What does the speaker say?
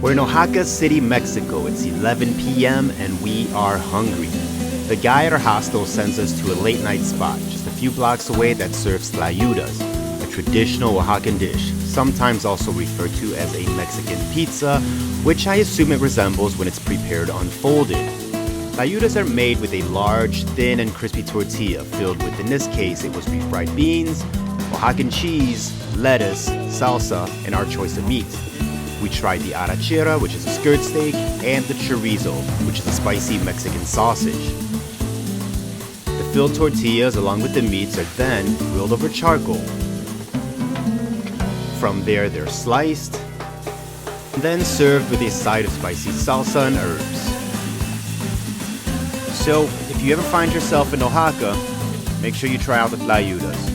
We're in Oaxaca City, Mexico. It's 11 p.m. and we are hungry. The guy at our hostel sends us to a late night spot just a few blocks away that serves Tlayudas, a traditional Oaxacan dish, sometimes also referred to as a Mexican pizza, which I assume it resembles when it's prepared unfolded. Nayutas are made with a large, thin, and crispy tortilla filled with, in this case, it was refried beans, Oaxacan cheese, lettuce, salsa, and our choice of meat. We tried the arrachera, which is a skirt steak, and the chorizo, which is a spicy Mexican sausage. The filled tortillas, along with the meats, are then grilled over charcoal. From there, they're sliced, then served with a side of spicy salsa and herbs. So, if you ever find yourself in Oaxaca, make sure you try out the Tlayudas.